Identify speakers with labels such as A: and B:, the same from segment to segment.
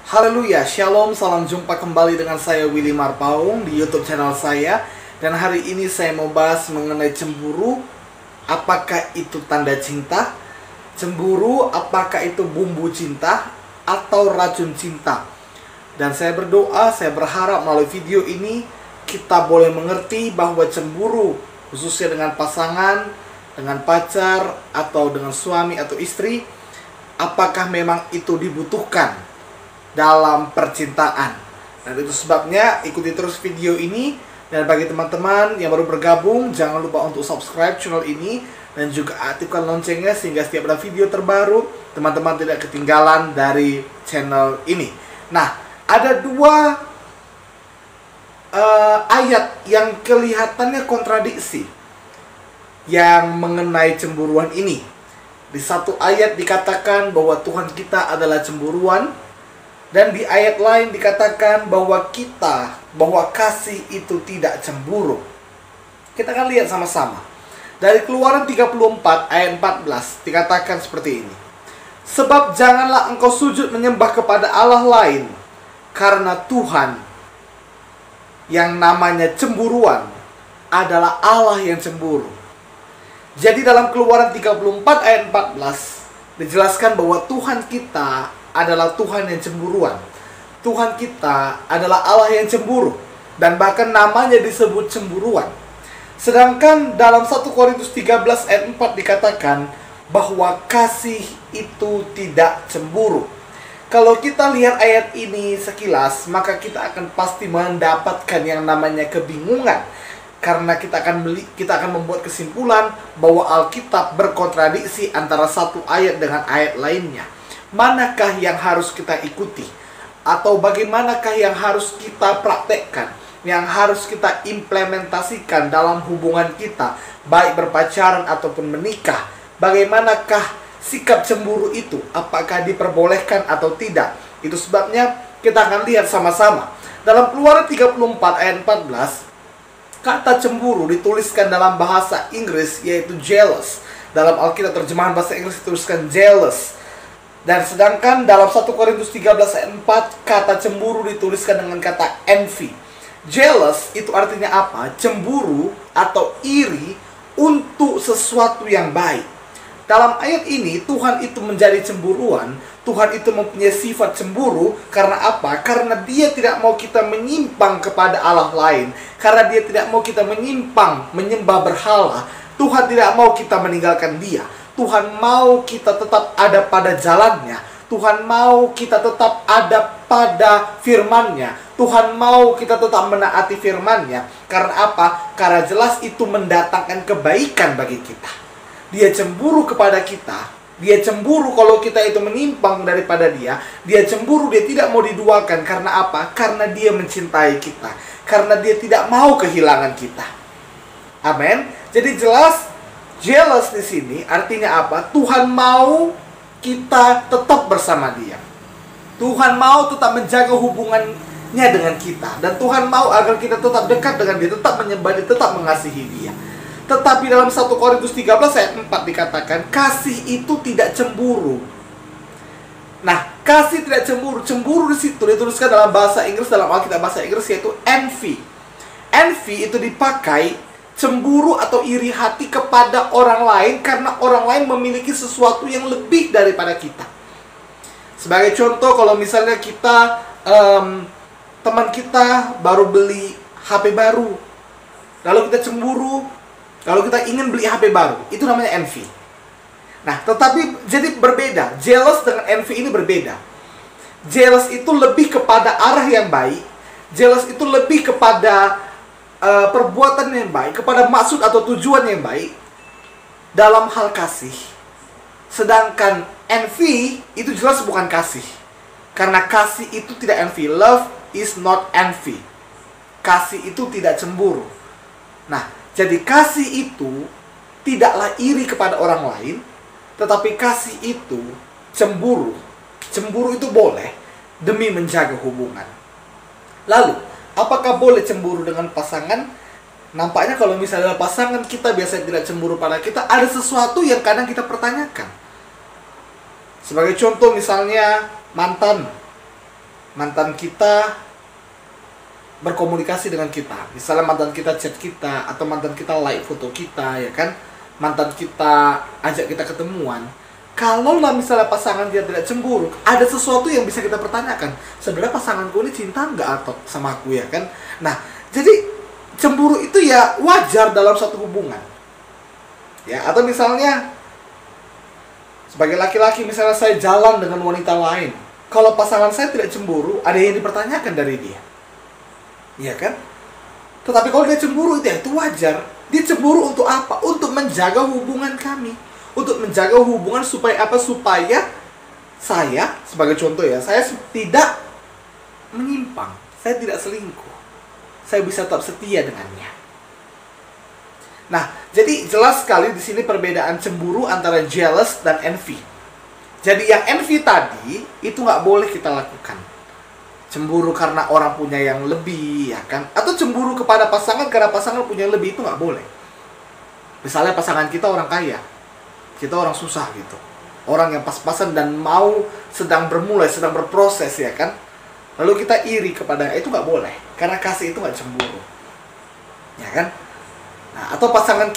A: Haleluya, Shalom, salam jumpa kembali dengan saya Willy Marpaung di YouTube channel saya. Dan hari ini saya mau bahas mengenai cemburu. Apakah itu tanda cinta? Cemburu, apakah itu bumbu cinta atau racun cinta? Dan saya berdoa, saya berharap melalui video ini kita boleh mengerti bahwa cemburu, khususnya dengan pasangan, dengan pacar, atau dengan suami atau istri, apakah memang itu dibutuhkan dalam percintaan. Dan itu sebabnya ikuti terus video ini. Dan bagi teman-teman yang baru bergabung, jangan lupa untuk subscribe channel ini dan juga aktifkan loncengnya sehingga setiap ada video terbaru teman-teman tidak ketinggalan dari channel ini. Nah, ada dua ayat yang kelihatannya kontradiksi yang mengenai cemburuan ini. Di satu ayat dikatakan bahwa Tuhan kita adalah cemburuan, dan di ayat lain dikatakan bahwa kasih itu tidak cemburu. Kita akan lihat sama-sama. Dari Keluaran 34 ayat 14 dikatakan seperti ini. Sebab janganlah engkau sujud menyembah kepada Allah lain, karena Tuhan yang namanya cemburuan adalah Allah yang cemburu. Jadi dalam Keluaran 34 ayat 14 dijelaskan bahwa Tuhan kita adalah Tuhan yang cemburuan. Tuhan kita adalah Allah yang cemburu, dan bahkan namanya disebut cemburuan. Sedangkan dalam 1 Korintus 13 ayat 4 dikatakan bahwa kasih itu tidak cemburu. Kalau kita lihat ayat ini sekilas, maka kita akan pasti mendapatkan yang namanya kebingungan, karena kita akan membuat kesimpulan bahwa Alkitab berkontradiksi antara satu ayat dengan ayat lainnya. Manakah yang harus kita ikuti? Atau bagaimanakah yang harus kita praktekkan? Yang harus kita implementasikan dalam hubungan kita, baik berpacaran ataupun menikah? Bagaimanakah sikap cemburu itu? Apakah diperbolehkan atau tidak? Itu sebabnya kita akan lihat sama-sama. Dalam Keluaran 34 ayat 14, kata cemburu dituliskan dalam bahasa Inggris yaitu jealous. Dalam Alkitab terjemahan bahasa Inggris dituliskan jealous. Dan sedangkan dalam 1 Korintus 13 ayat 4, kata cemburu dituliskan dengan kata envy. Jealous itu artinya apa? Cemburu atau iri untuk sesuatu yang baik. Dalam ayat ini, Tuhan itu menjadi cemburuan. Tuhan itu mempunyai sifat cemburu. Karena apa? Karena Dia tidak mau kita menyimpang kepada Allah lain. Karena Dia tidak mau kita menyimpang, menyembah berhala. Tuhan tidak mau kita meninggalkan Dia. Tuhan mau kita tetap ada pada jalannya. Tuhan mau kita tetap ada pada firman-Nya. Tuhan mau kita tetap menaati firman-Nya. Karena apa? Karena jelas itu mendatangkan kebaikan bagi kita. Dia cemburu kepada kita. Dia cemburu kalau kita itu menyimpang daripada Dia. Dia cemburu, Dia tidak mau diduakan. Karena apa? Karena Dia mencintai kita. Karena Dia tidak mau kehilangan kita. Amin. Jadi jelas jealous di sini artinya apa? Tuhan mau kita tetap bersama Dia. Tuhan mau tetap menjaga hubungannya dengan kita. Dan Tuhan mau agar kita tetap dekat dengan Dia, tetap menyembah Dia, tetap mengasihi Dia. Tetapi dalam 1 Korintus 13 ayat 4 dikatakan kasih itu tidak cemburu. Nah, kasih tidak cemburu. Cemburu di situ dituliskan dalam bahasa Inggris, dalam Alkitab bahasa Inggris yaitu envy. Envy itu dipakai cemburu atau iri hati kepada orang lain karena orang lain memiliki sesuatu yang lebih daripada kita. Sebagai contoh, kalau misalnya kita teman kita baru beli HP baru, lalu kita cemburu, lalu kita ingin beli HP baru, itu namanya envy. Nah, tetapi jadi berbeda. Jealous dengan envy ini berbeda. Jealous itu lebih kepada arah yang baik. Jealous itu lebih kepada perbuatan yang baik, kepada maksud atau tujuan yang baik dalam hal kasih. Sedangkan envy itu jelas bukan kasih. Karena kasih itu tidak envy. Love is not envy. Kasih itu tidak cemburu. Nah, jadi kasih itu tidaklah iri kepada orang lain, tetapi kasih itu cemburu. Cemburu itu boleh demi menjaga hubungan. Lalu, apakah boleh cemburu dengan pasangan? Nampaknya kalau misalnya pasangan kita biasanya tidak cemburu pada kita, ada sesuatu yang kadang kita pertanyakan. Sebagai contoh misalnya mantan kita berkomunikasi dengan kita. Misalnya mantan kita chat kita, atau mantan kita like foto kita, ya kan? Mantan kita ajak kita ketemuan. Kalau lah misalnya pasangan dia tidak cemburu, ada sesuatu yang bisa kita pertanyakan. Sebenarnya pasanganku ini cinta nggak atau sama aku, ya kan? Nah, jadi cemburu itu ya wajar dalam satu hubungan. Ya, atau misalnya sebagai laki-laki, misalnya saya jalan dengan wanita lain. Kalau pasangan saya tidak cemburu, ada yang dipertanyakan dari dia. Iya kan? Tetapi kalau dia cemburu, itu wajar. Dia cemburu untuk apa? Untuk menjaga hubungan kami. Untuk menjaga hubungan supaya apa? Supaya saya, sebagai contoh ya, saya tidak menyimpang. Saya tidak selingkuh. Saya bisa tetap setia dengannya. Nah, jadi jelas sekali di sini perbedaan cemburu antara jealous dan envy. Jadi yang envy tadi itu nggak boleh kita lakukan. Cemburu karena orang punya yang lebih, ya kan? Atau cemburu kepada pasangan karena pasangan punya lebih, itu nggak boleh. Misalnya pasangan kita orang kaya, kita orang susah gitu. Orang yang pas-pasan dan sedang bermulai, sedang berproses, ya kan? Lalu kita iri kepada, itu nggak boleh. Karena kasih itu nggak cemburu. Ya kan? Nah, atau pasangan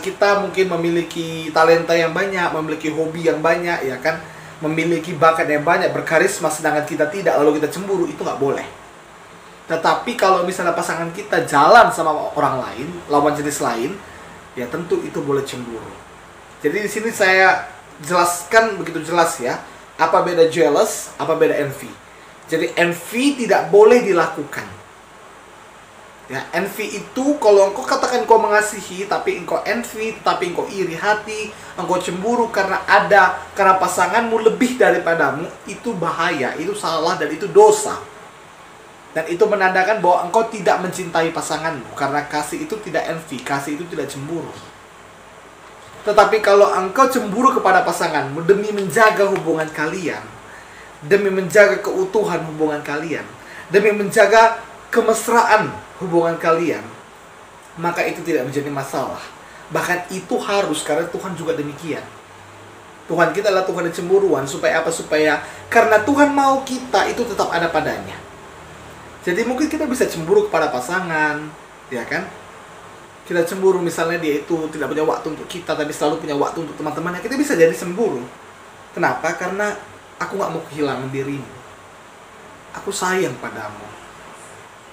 A: kita mungkin memiliki talenta yang banyak, memiliki hobi yang banyak, ya kan? Memiliki bakat yang banyak, berkarisma, sedangkan kita tidak, lalu kita cemburu, itu nggak boleh. Tetapi kalau misalnya pasangan kita jalan sama orang lain, lawan jenis lain, ya tentu itu boleh cemburu. Jadi di sini saya jelaskan begitu jelas ya, apa beda jealous, apa beda envy. Jadi envy tidak boleh dilakukan. Ya, envy itu kalau engkau katakan engkau mengasihi, tapi engkau envy, tapi engkau iri hati, engkau cemburu karena pasanganmu lebih daripadamu, itu bahaya, itu salah, dan itu dosa. Dan itu menandakan bahwa engkau tidak mencintai pasanganmu, karena kasih itu tidak envy, kasih itu tidak cemburu. Tetapi kalau engkau cemburu kepada pasanganmu demi menjaga hubungan kalian, demi menjaga keutuhan hubungan kalian, demi menjaga kemesraan hubungan kalian, maka itu tidak menjadi masalah. Bahkan itu harus, karena Tuhan juga demikian. Tuhan kita adalah Tuhan yang cemburuan. Supaya apa? Supaya karena Tuhan mau kita itu tetap ada padanya. Jadi mungkin kita bisa cemburu kepada pasangan, ya kan? Kita cemburu misalnya dia itu tidak punya waktu untuk kita, tapi selalu punya waktu untuk teman-temannya. Kita bisa jadi cemburu. Kenapa? Karena aku gak mau kehilangan dirimu. Aku sayang padamu.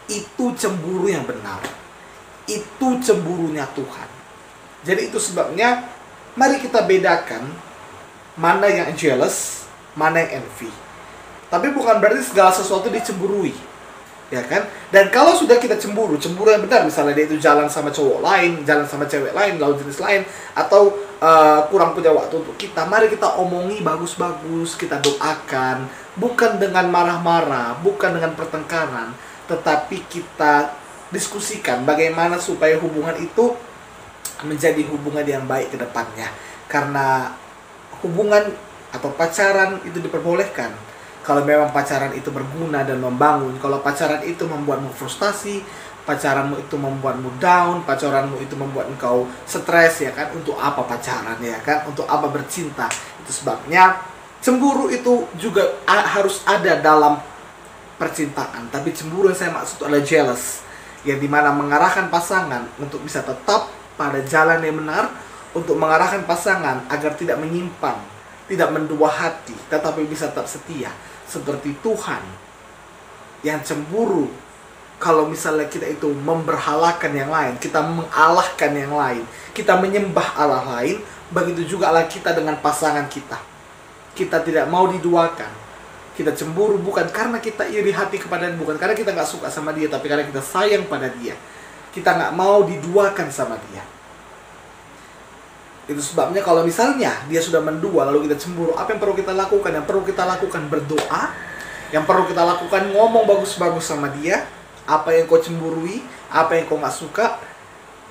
A: Itu cemburu yang benar. Itu cemburunya Tuhan. Jadi itu sebabnya mari kita bedakan mana yang jealous, mana yang envy. Tapi bukan berarti segala sesuatu dicemburui, ya kan? Dan kalau sudah kita cemburu yang benar, misalnya dia itu jalan sama cowok lain, jalan sama cewek lain, lawan jenis lain, atau kurang punya waktu untuk kita, mari kita omongi bagus-bagus, kita doakan, bukan dengan marah-marah, bukan dengan pertengkaran, tetapi kita diskusikan bagaimana supaya hubungan itu menjadi hubungan yang baik ke depannya. Karena hubungan atau pacaran itu diperbolehkan kalau memang pacaran itu berguna dan membangun. Kalau pacaran itu membuatmu frustasi, pacaranmu itu membuatmu down, pacaranmu itu membuat engkau stres, ya kan? Untuk apa pacaran, ya kan? Untuk apa bercinta? Itu sebabnya cemburu itu juga harus ada dalam percintaan. Tapi cemburu yang saya maksud adalah jealous, yang dimana mengarahkan pasangan untuk bisa tetap pada jalan yang benar, untuk mengarahkan pasangan agar tidak menyimpang, tidak mendua hati, tetapi bisa tetap setia. Seperti Tuhan yang cemburu kalau misalnya kita itu memberhalakan yang lain, kita mengalahkan yang lain, kita menyembah Allah lain. Begitu juga Allah kita dengan pasangan kita. Kita tidak mau diduakan. Kita cemburu bukan karena kita iri hati kepada dia, bukan karena kita nggak suka sama dia, tapi karena kita sayang pada dia. Kita nggak mau diduakan sama dia. Itu sebabnya kalau misalnya dia sudah mendua lalu kita cemburu, apa yang perlu kita lakukan? Yang perlu kita lakukan berdoa. Yang perlu kita lakukan ngomong bagus-bagus sama dia. Apa yang kau cemburui, apa yang kau nggak suka,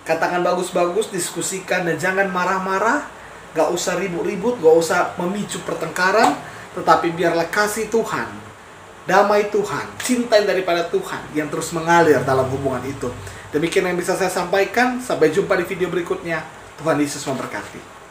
A: katakan bagus-bagus, diskusikan, dan jangan marah-marah. Gak usah ribut-ribut, gak usah memicu pertengkaran, tetapi biarlah kasih Tuhan damai Tuhan, cinta daripada Tuhan yang terus mengalir dalam hubungan itu. Demikian yang bisa saya sampaikan. Sampai jumpa di video berikutnya. Tuhan Yesus memberkati.